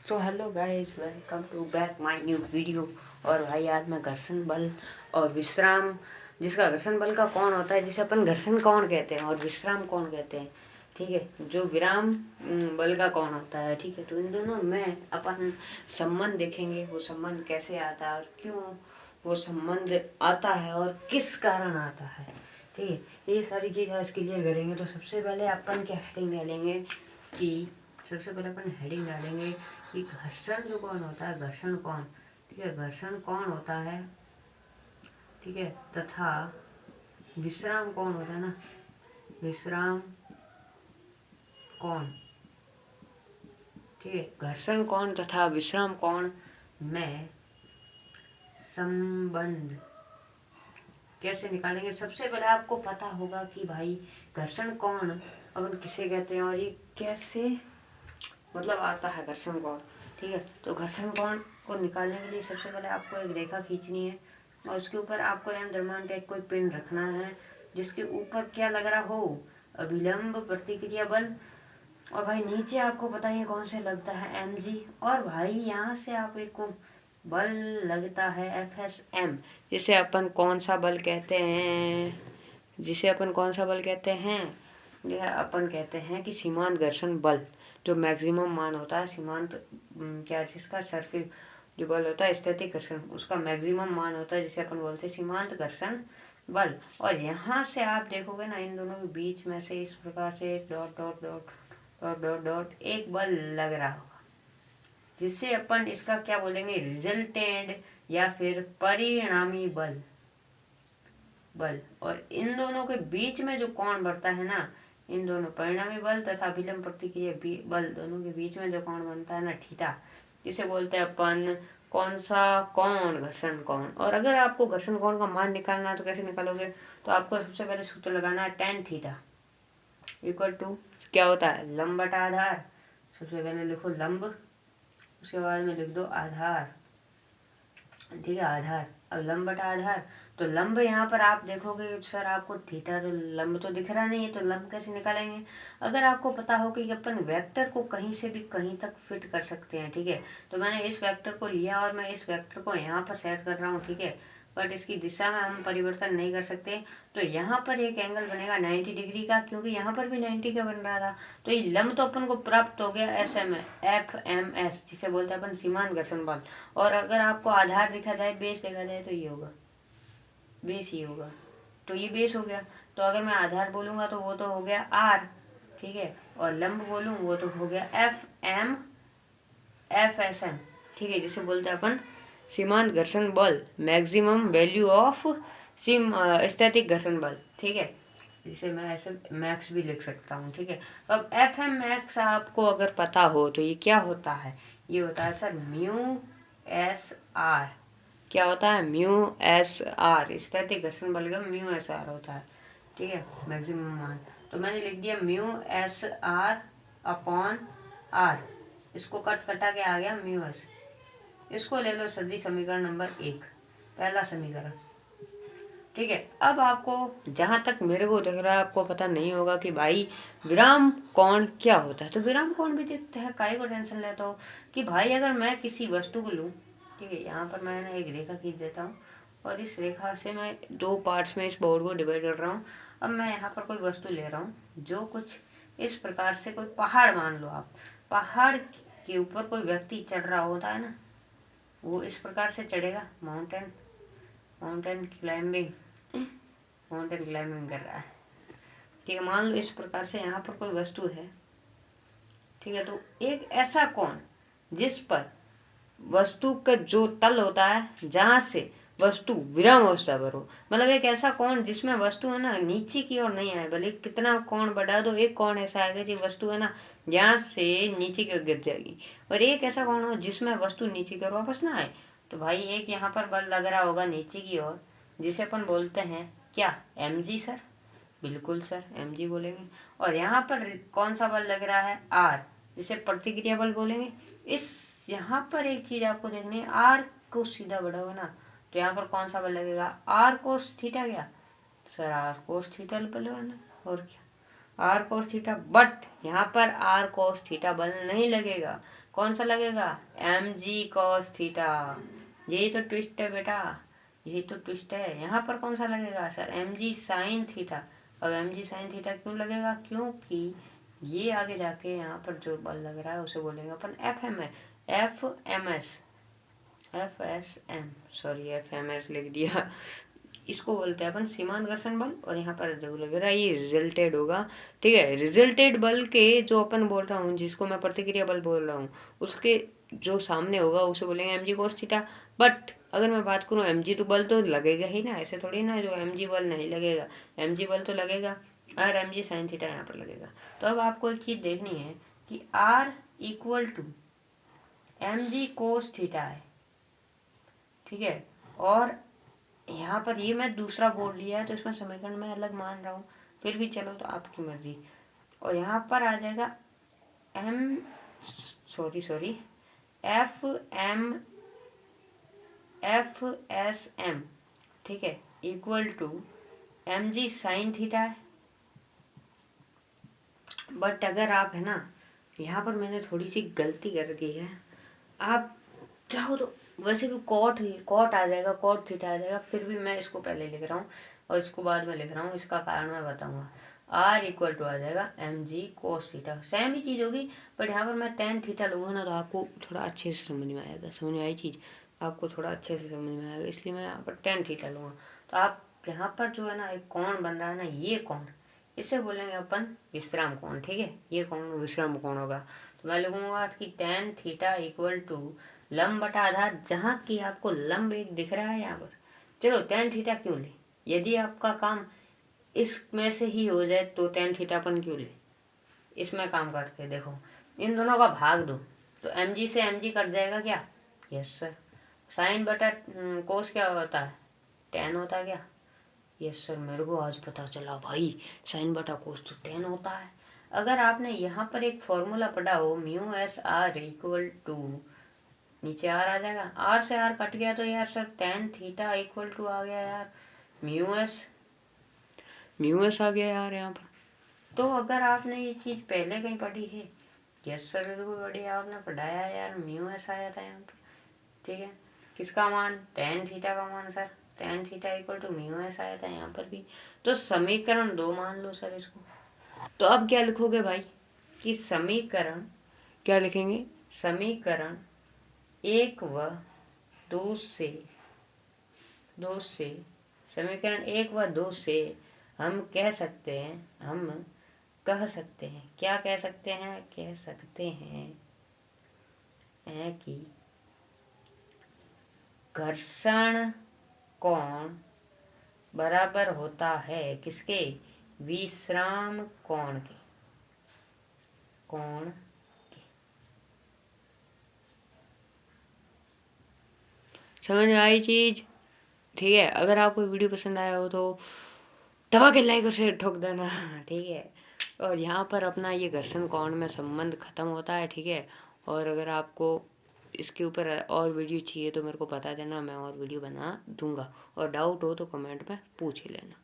So hello guys, welcome to back my new video. और भाई आज मैं घर्षण बल और विश्राम, जिसका घर्षण बल का कौन होता है, जिसे अपन घर्षण कौन कहते हैं और विश्राम कौन कहते हैं, ठीक है, जो विराम बल का कौन होता है, ठीक है। तो इन दोनों में अपन संबंध देखेंगे, वो संबंध कैसे आता है और क्यों वो संबंध आता है और किस कारण आता है, ठीक है। ये सारी चीज़ आज क्लियर करेंगे। तो सबसे पहले अपन क्या हेडिंग डालेंगे कि सबसे पहले अपन हेडिंग डालेंगे कि घर्षण जो कौन होता है, घर्षण कौन, ठीक है, घर्षण कौन होता है, ठीक है, तथा विश्राम कौन होता है ना, विश्राम कौन, ठीक है, घर्षण कौन तथा विश्राम कौन में संबंध कैसे निकालेंगे। सबसे पहले आपको पता होगा कि भाई घर्षण कौन अपन किसे कहते हैं और ये कैसे मतलब आता है घर्षण कौन, ठीक है। तो घर्षण कोण को निकालने के लिए सबसे पहले आपको एक रेखा खींचनी है और उसके ऊपर आपको एम द्रव्यमान का कोई पिंड रखना है जिसके ऊपर क्या लग रहा हो, अभिलंब प्रतिक्रिया बल। और भाई नीचे आपको पता है कौन से लगता है, एम जी। और भाई यहाँ से आप एक को बल लगता है एफ एस एम, जिसे अपन कौन सा बल कहते हैं, जिसे अपन कौन सा बल कहते हैं, यह अपन कहते हैं कि सीमांत घर्षण बल। जो मैक्सिमम मान होता है सीमांत क्या जिसका सरफेस जो बल होता है स्थैतिक घर्षण, उसका मैक्सिमम मान होता है जिसे अपन बोलते हैं सीमांत घर्षण बल। और यहाँ से आप देखोगे ना, इन दोनों के बीच में से इस प्रकार से एक dot dot dot dot dot dot एक बल लग रहा होगा, जिससे अपन इसका क्या बोलेंगे, रिजल्टेंट या फिर परिणामी बल। और इन दोनों के बीच में जो कोण बढ़ता है ना, इन दोनों परिणामी बल तथा विलंब प्रतिक्रिया बल दोनों के बीच में जो कोण बनता है ना, थीटा, इसे बोलते हैं अपन कौन सा कोण, घर्षण कोण। और अगर आपको घर्षण कोण का मान निकालना है तो कैसे निकालोगे, तो आपको सबसे पहले सूत्र लगाना है tan थीटा इक्वल टू क्या होता है, लंब बटा आधार। सबसे पहले लिखो लंब, उसके बाद में लिख दो आधार, ठीक है, आधार। अब लंब बटा आधार, तो लंब यहाँ पर आप देखोगे सर आपको थीटा, तो लंब तो दिख रहा नहीं है, तो लंब कैसे निकालेंगे। अगर आपको पता हो कि अपन वेक्टर को कहीं से भी कहीं तक फिट कर सकते हैं, ठीक है, तो मैंने इस वेक्टर को लिया और मैं इस वेक्टर को यहाँ पर सेट कर रहा हूँ, ठीक है, बट इसकी दिशा में हम परिवर्तन नहीं कर सकते। तो यहाँ पर एक एंगल बनेगा 90 डिग्री का, क्योंकि यहाँ पर भी 90 का बन रहा था। तो ये लंब तो अपन को प्राप्त हो गया S M F M S, जिसे बोलते हैं अपन सीमांत घर्षण बल। और अगर आपको आधार दिखा जाए, बेस देखा जाए, तो ये होगा बेस, ही होगा, तो ये बेस हो गया। तो अगर मैं आधार बोलूँगा तो वो तो हो गया आर, ठीक है, और लंब बोलूँ वो तो हो गया F M F S M, ठीक है, जिसे बोलते हैं अपन सीमांत घर्षण बल, मैक्सिमम वैल्यू ऑफ सीम स्टैटिक घर्षण बल, ठीक है, जिसे मैं ऐसे मैक्स भी लिख सकता हूँ, ठीक है। अब एफ एम मैक्स आपको अगर पता हो तो ये क्या होता है, ये होता है सर म्यू एस आर। क्या होता है, म्यू एस आर, स्थैतिक घर्षण बल का म्यू एस आर होता है, ठीक है, मैक्सिमम मान। तो मैंने लिख दिया mu S R upon R, इसको कटा के आ गया म्यू एस। इसको ले लो सर जी समीकरण नंबर 1, पहला समीकरण, ठीक है। अब आपको जहाँ तक मेरे को दिख रहा है आपको पता नहीं होगा कि भाई विराम कोण क्या होता है। तो विराम कोण भी दिखता है, काहे को टेंशन लेता हो कि भाई अगर मैं किसी वस्तु को लूँ, ठीक है, यहाँ पर मैंने एक रेखा खींच देता हूँ और इस रेखा से मैं दो पार्ट्स में इस बोर्ड को डिवाइड कर रहा हूँ। अब मैं यहाँ पर कोई वस्तु ले रहा हूँ जो कुछ इस प्रकार से, कोई पहाड़ मान लो आप, पहाड़ के ऊपर कोई व्यक्ति चढ़ रहा होता है ना, वो इस प्रकार से चढ़ेगा, mountain mountain climbing mountain climbing कर रहा है, ठीक है। मान लो इस प्रकार से यहाँ पर कोई वस्तु है, ठीक है, तो एक ऐसा कोण जिस पर वस्तु का जो तल होता है जहाँ से वस्तु विराम अवस्था पर हो, मतलब एक ऐसा कोण जिसमें वस्तु है ना नीचे की ओर नहीं आए, भले कितना कोण बढ़ा दो, एक कोण ऐसा आएगा कि वस्तु है ना यहाँ से नीचे की ओर गिर जाएगी। और एक ऐसा कोण हो जिसमें वस्तु नीचे की ओर वापस ना आए। तो भाई एक यहाँ पर बल लग रहा होगा नीचे की ओर, जिसे अपन बोलते हैं क्या, एम जी सर, बिल्कुल सर एम जी बोलेंगे। और यहाँ पर कौन सा बल लग रहा है, आर, जिसे प्रतिक्रिया बल बोलेंगे। इस यहाँ पर एक चीज आपको देखनी है, आर को सीधा बढ़ाओ ना, तो यहाँ पर कौन सा बल लगेगा, आर कोस थीटा, क्या सर आर कोस थीटा बल लगना, और क्या आर कोस थीटा। बट यहाँ पर आर कोस थीटा बल नहीं लगेगा, कौन सा लगेगा, mg cos थीटा। यही तो ट्विस्ट है बेटा, यही तो ट्विस्ट है। यहाँ पर कौन सा लगेगा सर, mg sin थीटा। अब mg sin थीटा क्यों लगेगा, क्योंकि ये आगे जाके यहाँ पर जो बल लग रहा है उसे बोलेंगे अपन एफ एम एस लिख दिया। इसको बोलते हैं अपन सीमांत घर्षण बल, और यहाँ पर जो लग रहा है ये रिजल्टेड होगा। ठीक है, रिजल्टेड बल के जो अपन बोल रहा हूँ, जिसको मैं प्रतिक्रिया बल बोल रहा हूँ, उसके जो सामने होगा उसे बोलेंगे M G cos theta. But अगर मैं बात करूँ एम जी तो बल तो लगेगा ही ना, ऐसे थोड़ी ना जो एम जी बल नहीं लगेगा, एम जी बल तो लगेगा, और एम जी साइन थीटा यहाँ पर लगेगा। तो अब आपको एक चीज़ देखनी है कि R equal to M G cos theta है, ठीक है, और यहाँ पर ये मैं दूसरा बोल लिया है तो इसमें समीकरण में अलग मान रहा हूँ, फिर भी चलो तो आपकी मर्जी। और यहाँ पर आ जाएगा एफ एस एम, ठीक है, equal to M G sine theta है। बट अगर आप है ना, यहाँ पर मैंने थोड़ी सी गलती कर दी है, आप चाहो तो वैसे भी कॉट आ जाएगा, कॉट थीटा आ जाएगा, फिर भी मैं इसको पहले लिख रहा हूँ और इसको बाद में लिख रहा हूँ, इसका कारण मैं बताऊंगा। आर इक्वल टू आ जाएगा M G cos theta, same ही चीज़ होगी, बट यहाँ पर मैं टेन थीटा लूँगा ना तो आपको थोड़ा अच्छे से समझ में आएगा, समझ में आई चीज़, आपको थोड़ा अच्छे से समझ में आएगा, इसलिए मैं यहाँ पर टेन थीटा लूँगा। तो आप यहाँ पर जो है ना एक कोण बन रहा है ना, ये कोण, इसे बोलेंगे अपन विश्राम कोण, ठीक है, ये कोण विश्राम कोण होगा। तो मैं लिखूंगा कि टेन थीटा इक्वल टू लंब बटा आधार, जहाँ की आपको लंब एक दिख रहा है यहाँ पर। चलो टेन थीटा क्यों ले, यदि आपका काम इसमें से ही हो जाए तो टेन थीटा अपन क्यों ले, इसमें काम करके देखो, इन दोनों का भाग दो तो एम जी से एम जी कट जाएगा क्या, यस सर। साइन बटा कोस क्या होता है, टेन होता है क्या, यस सर, मेरे को आज पता चला भाई, साइन बटा कोस तो टेन होता है। अगर आपने यहाँ पर एक फॉर्मूला पढ़ा हो, mu S R equal to, नीचे आर आ जाएगा, आर से आर कट गया तो यार sir tan theta equal to आ गया यार म्यू एस आ गया यार यहाँ पर। तो अगर आपने ये चीज़ पहले कहीं पढ़ी है, यस सर बिल्कुल बढ़िया आपने पढ़ाया यार, म्यू एस आया था यहाँ पर, ठीक है, किसका मान, टेन थीटा का मान sir, tan theta equal to mu s आया था यहाँ पर भी। तो समीकरण 2 मान लो सर इसको। तो अब क्या लिखोगे भाई कि समीकरण, क्या लिखेंगे, समीकरण 1 व 2 से, समीकरण 1 व 2 से हम कह सकते हैं, क्या कह सकते हैं कि घर्षण कोण बराबर होता है किसके, विश्राम कोण के, समझ में आई चीज, ठीक है। अगर आपको वीडियो पसंद आया हो तो दबा के लाइक और शेयर ठोक देना, ठीक है। और यहाँ पर अपना ये घर्षण कोण में संबंध खत्म होता है, ठीक है। और अगर आपको इसके ऊपर और वीडियो चाहिए तो मेरे को बता देना, मैं और वीडियो बना दूंगा, और डाउट हो तो कमेंट में पूछ ही लेना।